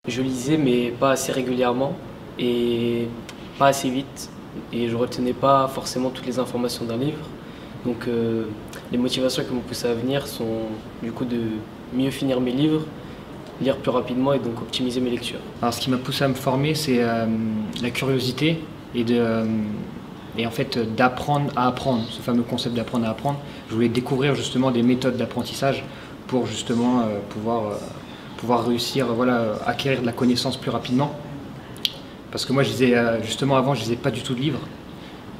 Je lisais mais pas assez régulièrement et pas assez vite et je retenais pas forcément toutes les informations d'un livre. Donc les motivations qui m'ont poussé à venir sont du coup de mieux finir mes livres, lire plus rapidement et donc optimiser mes lectures. Alors ce qui m'a poussé à me former, c'est la curiosité et en fait d'apprendre à apprendre, ce fameux concept d'apprendre à apprendre. Je voulais découvrir justement des méthodes d'apprentissage pour justement pouvoir réussir, acquérir de la connaissance plus rapidement. Parce que moi, justement avant, je lisais pas du tout de livres.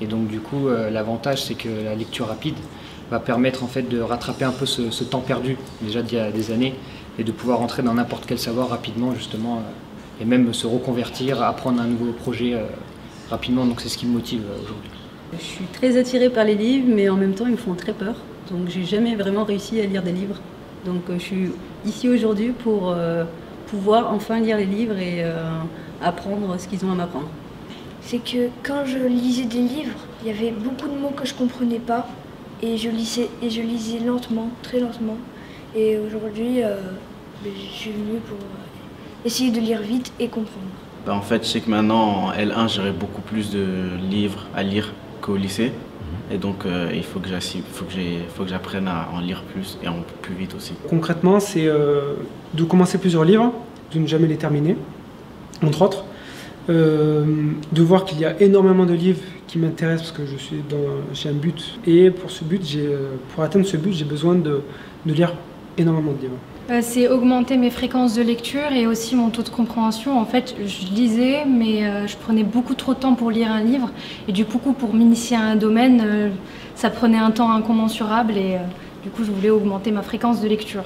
Et donc du coup, l'avantage, c'est que la lecture rapide va permettre en fait de rattraper un peu ce temps perdu déjà d'il y a des années et de pouvoir entrer dans n'importe quel savoir rapidement justement et même se reconvertir, apprendre un nouveau projet rapidement. Donc c'est ce qui me motive aujourd'hui. Je suis très attirée par les livres, mais en même temps, ils me font très peur. Donc j'ai jamais vraiment réussi à lire des livres. Donc je suis ici aujourd'hui pour pouvoir enfin lire les livres et apprendre ce qu'ils ont à m'apprendre. C'est que quand je lisais des livres, il y avait beaucoup de mots que je ne comprenais pas et je lisais lentement, très lentement. Et aujourd'hui, je suis venue pour essayer de lire vite et comprendre. En fait, je sais que maintenant en L1, j'aurai beaucoup plus de livres à lire qu'au lycée. Et donc il faut que j'apprenne à en lire plus et en plus vite aussi. Concrètement, c'est de commencer plusieurs livres, de ne jamais les terminer, entre autres. De voir qu'il y a énormément de livres qui m'intéressent parce que j'ai un but. Et pour atteindre ce but, j'ai besoin de lire énormément de livres. C'est augmenter mes fréquences de lecture et aussi mon taux de compréhension. En fait, je lisais, mais je prenais beaucoup trop de temps pour lire un livre. Et du coup, pour m'initier à un domaine, ça prenait un temps incommensurable et du coup, je voulais augmenter ma fréquence de lecture.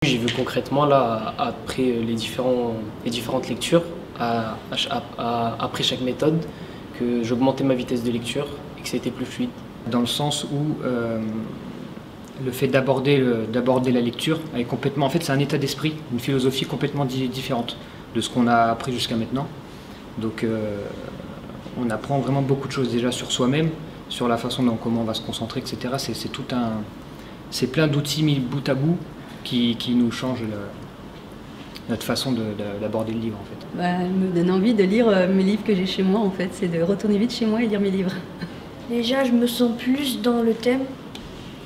J'ai vu concrètement là, après les différentes lectures, après chaque méthode, que j'augmentais ma vitesse de lecture et que c'était plus fluide. Dans le sens où le fait d'aborder la lecture est complètement, en fait c'est un état d'esprit, une philosophie complètement différente de ce qu'on a appris jusqu'à maintenant. Donc on apprend vraiment beaucoup de choses déjà sur soi-même, sur la façon dont comment on va se concentrer, etc. C'est plein d'outils mis bout à bout qui nous changent notre façon d'aborder le livre en fait. Elle me donne envie de lire mes livres que j'ai chez moi en fait, c'est de retourner vite chez moi et lire mes livres. Déjà, je me sens plus dans le thème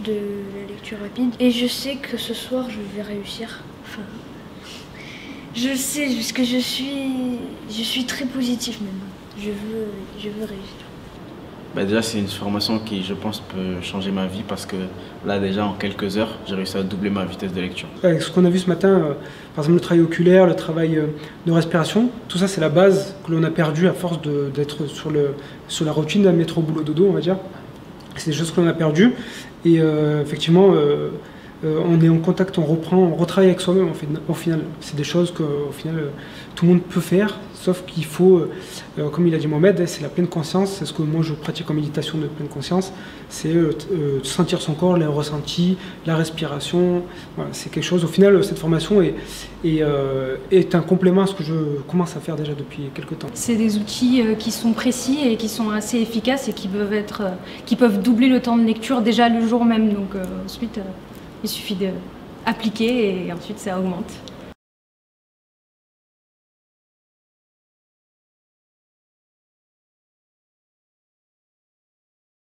de la lecture rapide et je sais que ce soir je vais réussir. Enfin, je sais parce que je suis très positif maintenant. Je veux réussir. Déjà c'est une formation qui je pense peut changer ma vie parce que là déjà en quelques heures j'ai réussi à doubler ma vitesse de lecture. Avec ce qu'on a vu ce matin, par exemple le travail oculaire, le travail de respiration, tout ça c'est la base que l'on a perdue à force d'être sur la routine d'un métro boulot dodo on va dire. C'est des choses que l'on a perdues et effectivement on est en contact, on retravaille avec soi-même au final. C'est des choses qu'au final tout le monde peut faire, sauf qu'il faut, comme il a dit Mohamed, c'est la pleine conscience, c'est ce que moi je pratique en méditation de pleine conscience, c'est sentir son corps, les ressentis, la respiration, voilà, c'est quelque chose, au final cette formation est un complément à ce que je commence à faire déjà depuis quelques temps. C'est des outils qui sont précis et qui sont assez efficaces et qui peuvent doubler le temps de lecture déjà le jour même, donc ensuite il suffit d'appliquer et ensuite ça augmente.